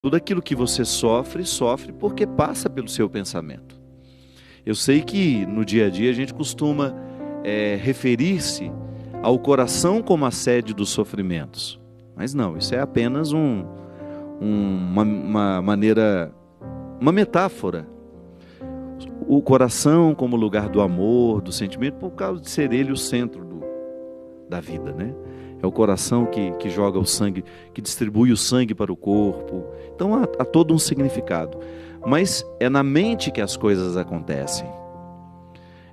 Tudo aquilo que você sofre, sofre porque passa pelo seu pensamento. Eu sei que no dia a dia a gente costuma referir-se ao coração como a sede dos sofrimentos. Mas não, isso é apenas uma maneira, uma metáfora. O coração como lugar do amor, do sentimento, por causa de ser ele o centro da vida, né? É o coração que joga o sangue, que distribui o sangue para o corpo. Então há todo um significado. Mas é na mente que as coisas acontecem.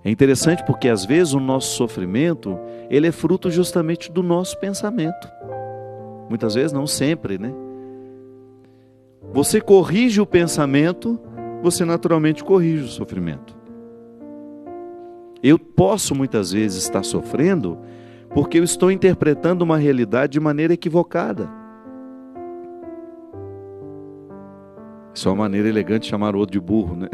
É interessante porque às vezes o nosso sofrimento, ele é fruto justamente do nosso pensamento. Muitas vezes, não sempre, né? Você corrige o pensamento, você naturalmente corrige o sofrimento. Eu posso muitas vezes estar sofrendo porque eu estou interpretando uma realidade de maneira equivocada. Isso é uma maneira elegante de chamar o outro de burro, né?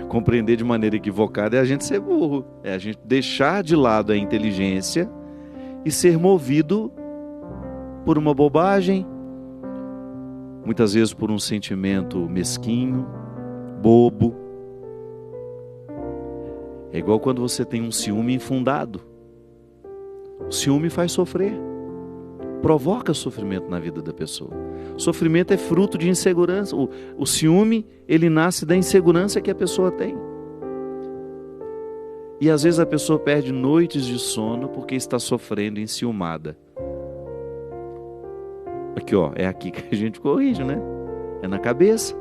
Compreender de maneira equivocada é a gente ser burro. É a gente deixar de lado a inteligência e ser movido por uma bobagem, muitas vezes por um sentimento mesquinho, bobo. É igual quando você tem um ciúme infundado. O ciúme faz sofrer, provoca sofrimento na vida da pessoa. O sofrimento é fruto de insegurança. O ciúme, ele nasce da insegurança que a pessoa tem. E às vezes a pessoa perde noites de sono porque está sofrendo enciumada. Aqui, ó, é aqui que a gente corrige, né? É na cabeça.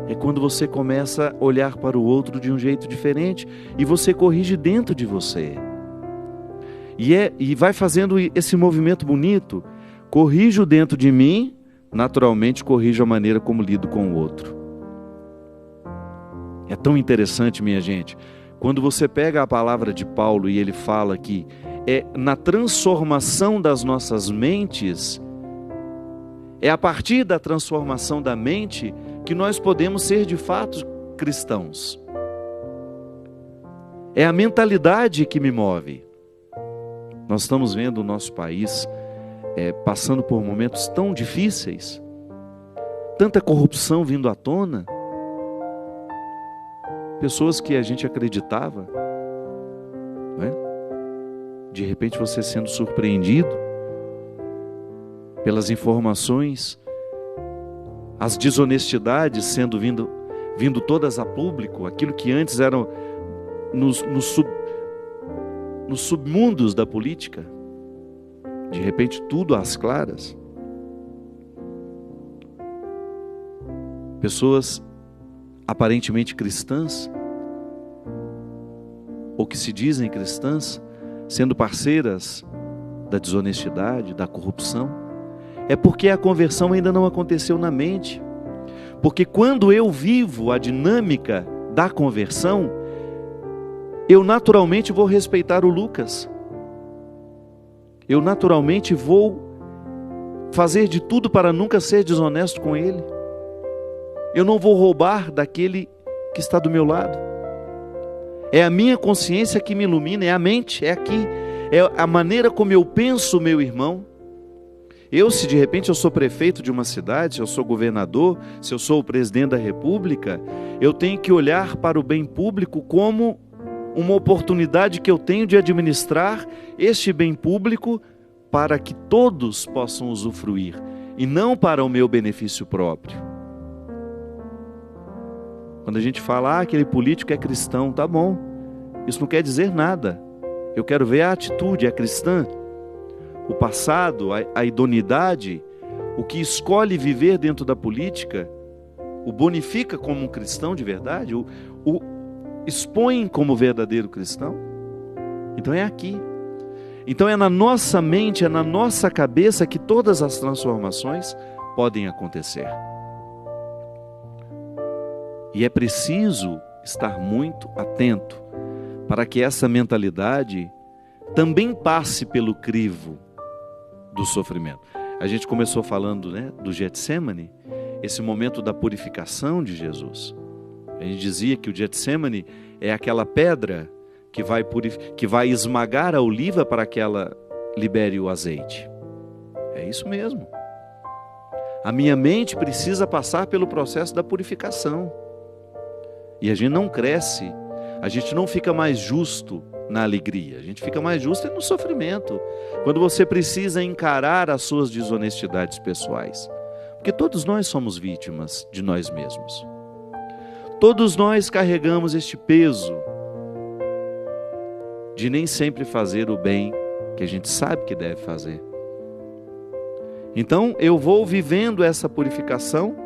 É quando você começa a olhar para o outro de um jeito diferente e você corrige dentro de você. E vai fazendo esse movimento bonito. Corrijo dentro de mim, naturalmente corrijo a maneira como lido com o outro. É tão interessante, minha gente, quando você pega a palavra de Paulo e ele fala que é na transformação das nossas mentes, é a partir da transformação da mente que nós podemos ser de fato cristãos. É a mentalidade que me move. Nós estamos vendo o nosso país passando por momentos tão difíceis, tanta corrupção vindo à tona, pessoas que a gente acreditava, não é? De repente você sendo surpreendido pelas informações, as desonestidades sendo vindo todas a público, aquilo que antes eram nos submundos da política, de repente tudo às claras. Pessoas aparentemente cristãs, ou que se dizem cristãs, sendo parceiras da desonestidade, da corrupção. É porque a conversão ainda não aconteceu na mente. Porque quando eu vivo a dinâmica da conversão, eu naturalmente vou respeitar o Lucas. Eu naturalmente vou fazer de tudo para nunca ser desonesto com ele. Eu não vou roubar daquele que está do meu lado. É a minha consciência que me ilumina, é a mente, é aqui. É a maneira como eu penso, meu irmão. Se de repente eu sou prefeito de uma cidade, se eu sou governador, se eu sou o presidente da república, eu tenho que olhar para o bem público como uma oportunidade que eu tenho de administrar este bem público para que todos possam usufruir, e não para o meu benefício próprio. Quando a gente fala, aquele político é cristão, tá bom, isso não quer dizer nada. Eu quero ver a atitude, é cristã. O passado, a idoneidade, o que escolhe viver dentro da política, o bonifica como um cristão de verdade, o expõe como verdadeiro cristão. Então é aqui. Então é na nossa mente, é na nossa cabeça que todas as transformações podem acontecer. E é preciso estar muito atento para que essa mentalidade também passe pelo crivo do sofrimento. A gente começou falando, né, do Getsemane, esse momento da purificação de Jesus. A gente dizia que o Getsemane é aquela pedra que vai esmagar a oliva para que ela libere o azeite. É isso mesmo. A minha mente precisa passar pelo processo da purificação. E a gente não cresce, a gente não fica mais justo na alegria, a gente fica mais justo no sofrimento, quando você precisa encarar as suas desonestidades pessoais. Porque todos nós somos vítimas de nós mesmos. Todos nós carregamos este peso de nem sempre fazer o bem que a gente sabe que deve fazer. Então eu vou vivendo essa purificação,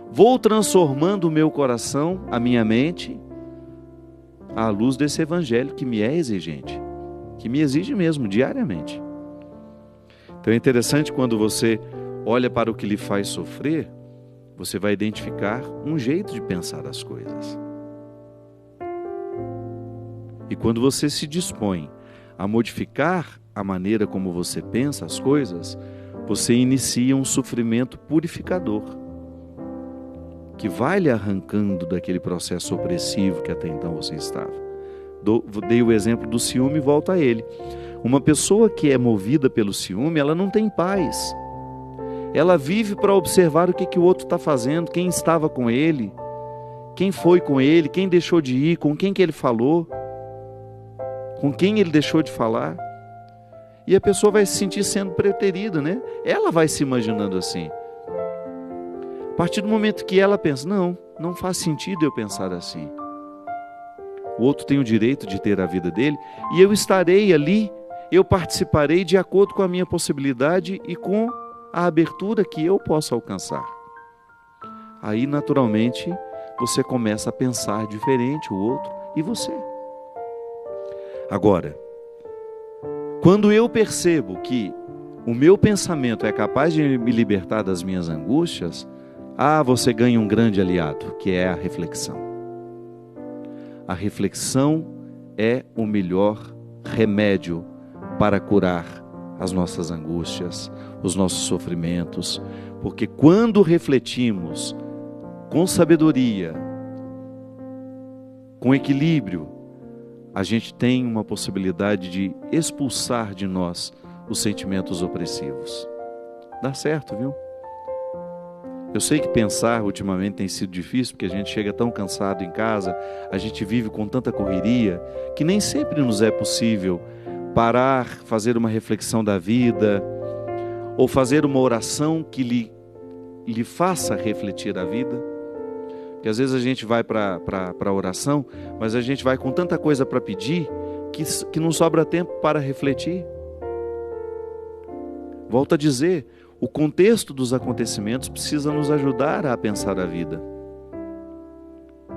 vou transformando o meu coração, a minha mente, à luz desse evangelho que me é exigente, que me exige mesmo diariamente. Então é interessante quando você olha para o que lhe faz sofrer, você vai identificar um jeito de pensar as coisas. E quando você se dispõe a modificar a maneira como você pensa as coisas, você inicia um sofrimento purificador, que vai lhe arrancando daquele processo opressivo que até então você estava. Dei o exemplo do ciúme e volto a ele. Uma pessoa que é movida pelo ciúme, ela não tem paz. Ela vive para observar o que o outro está fazendo, quem estava com ele, quem foi com ele, quem deixou de ir, com quem que ele falou, com quem ele deixou de falar. E a pessoa vai se sentir sendo preterida, né? Ela vai se imaginando assim. A partir do momento que ela pensa, não faz sentido eu pensar assim. O outro tem o direito de ter a vida dele e eu estarei ali, eu participarei de acordo com a minha possibilidade e com a abertura que eu posso alcançar. Aí, naturalmente, você começa a pensar diferente o outro e você. Agora, quando eu percebo que o meu pensamento é capaz de me libertar das minhas angústias, você ganha um grande aliado, que é a reflexão. A reflexão é o melhor remédio para curar as nossas angústias, os nossos sofrimentos, porque quando refletimos com sabedoria, com equilíbrio, a gente tem uma possibilidade de expulsar de nós os sentimentos opressivos. Dá certo, viu? Eu sei que pensar ultimamente tem sido difícil, porque a gente chega tão cansado em casa, a gente vive com tanta correria, que nem sempre nos é possível parar, fazer uma reflexão da vida, ou fazer uma oração que lhe faça refletir a vida. Porque às vezes a gente vai para a oração, mas a gente vai com tanta coisa para pedir, que não sobra tempo para refletir. Volto a dizer, o contexto dos acontecimentos precisa nos ajudar a pensar a vida.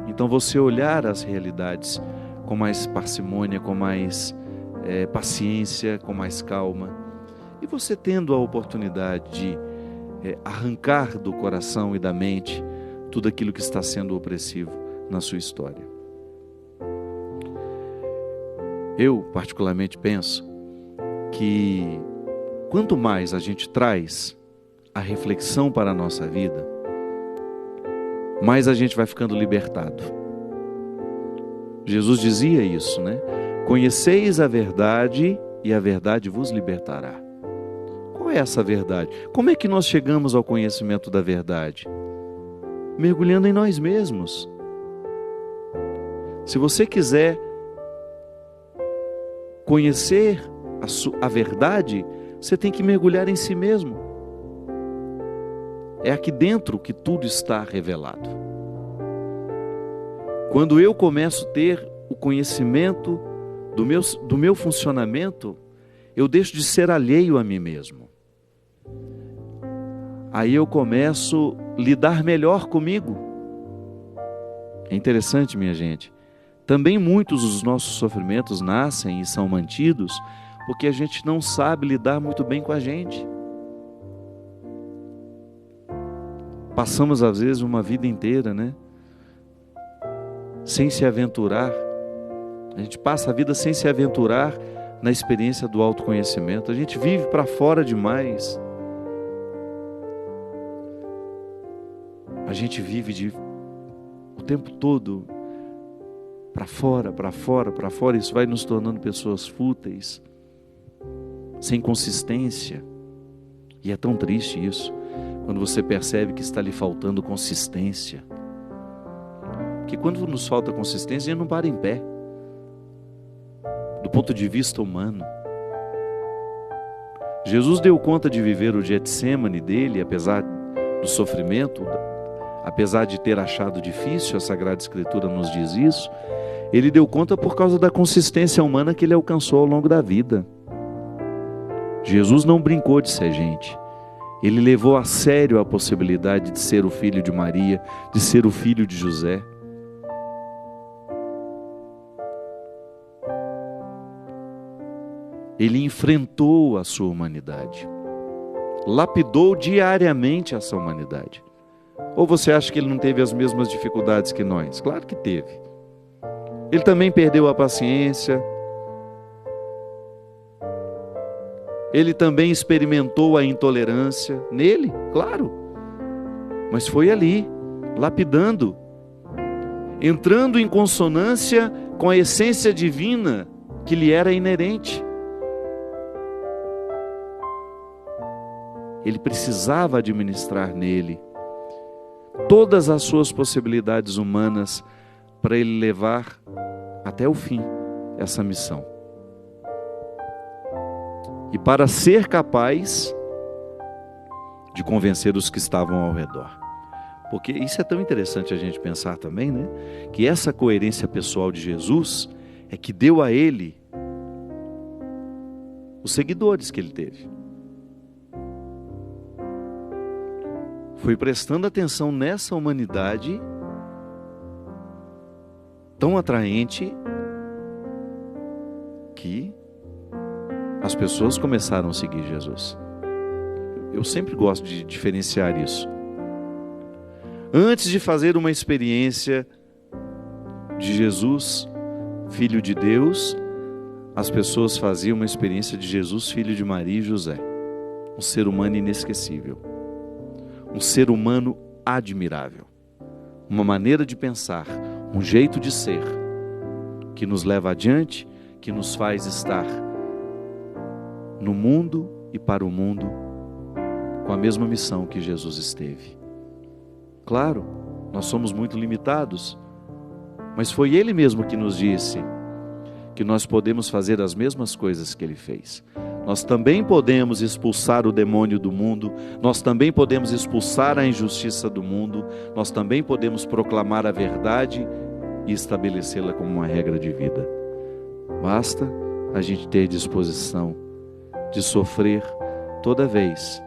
Então você olhar as realidades com mais parcimônia, com mais paciência, com mais calma. E você tendo a oportunidade de arrancar do coração e da mente tudo aquilo que está sendo opressivo na sua história. Eu, particularmente, penso que quanto mais a gente traz a reflexão para a nossa vida, mais a gente vai ficando libertado. Jesus dizia isso, né? Conheceis a verdade e a verdade vos libertará. Qual é essa verdade? Como é que nós chegamos ao conhecimento da verdade? Mergulhando em nós mesmos. Se você quiser conhecer a verdade, você tem que mergulhar em si mesmo. É aqui dentro que tudo está revelado. Quando eu começo a ter o conhecimento do meu funcionamento, eu deixo de ser alheio a mim mesmo. Aí eu começo a lidar melhor comigo. É interessante, minha gente. Também muitos dos nossos sofrimentos nascem e são mantidos porque a gente não sabe lidar muito bem com a gente. Passamos às vezes uma vida inteira, né? Sem se aventurar. A gente passa a vida sem se aventurar na experiência do autoconhecimento. A gente vive para fora demais. A gente vive o tempo todo para fora, para fora, para fora. Isso vai nos tornando pessoas fúteis, sem consistência. E é tão triste isso. quando você percebe que está lhe faltando consistência. Porque quando nos falta consistência, a gente não para em pé. Do ponto de vista humano. Jesus deu conta de viver o Getsêmani dele, apesar do sofrimento, apesar de ter achado difícil, a Sagrada Escritura nos diz isso. Ele deu conta por causa da consistência humana que ele alcançou ao longo da vida. Jesus não brincou de ser gente. Ele levou a sério a possibilidade de ser o filho de Maria, de ser o filho de José. Ele enfrentou a sua humanidade. Lapidou diariamente essa humanidade. Ou você acha que ele não teve as mesmas dificuldades que nós? Claro que teve. Ele também perdeu a paciência. Ele também experimentou a intolerância. Nele, claro. Mas foi ali, lapidando, entrando em consonância com a essência divina que lhe era inerente. Ele precisava administrar nele todas as suas possibilidades humanas para ele levar até o fim essa missão. E para ser capaz de convencer os que estavam ao redor. Porque isso é tão interessante a gente pensar também, né? Que essa coerência pessoal de Jesus é que deu a ele os seguidores que ele teve. Foi prestando atenção nessa humanidade tão atraente que as pessoas começaram a seguir Jesus. Eu sempre gosto de diferenciar isso. Antes de fazer uma experiência de Jesus, Filho de Deus, as pessoas faziam uma experiência de Jesus, Filho de Maria e José. Um ser humano inesquecível. Um ser humano admirável. Uma maneira de pensar, um jeito de ser, que nos leva adiante, que nos faz estar no mundo e para o mundo, com a mesma missão que Jesus esteve. Claro, nós somos muito limitados, mas foi Ele mesmo que nos disse que nós podemos fazer as mesmas coisas que Ele fez. Nós também podemos expulsar o demônio do mundo, nós também podemos expulsar a injustiça do mundo, nós também podemos proclamar a verdade e estabelecê-la como uma regra de vida. Basta a gente ter disposição de sofrer toda vez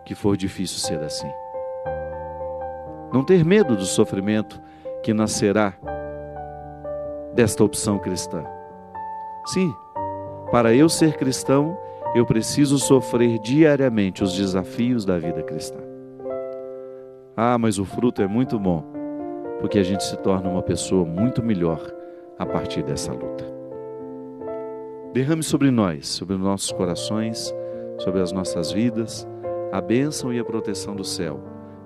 que for difícil ser assim. Não ter medo do sofrimento que nascerá desta opção cristã. Sim, para eu ser cristão, eu preciso sofrer diariamente os desafios da vida cristã. Ah, mas o fruto é muito bom, porque a gente se torna uma pessoa muito melhor a partir dessa luta. Derrame sobre nós, sobre os nossos corações, sobre as nossas vidas, a bênção e a proteção do céu,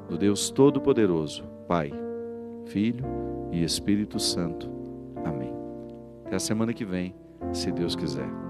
do Deus Todo-Poderoso, Pai, Filho e Espírito Santo. Amém. Até a semana que vem, se Deus quiser.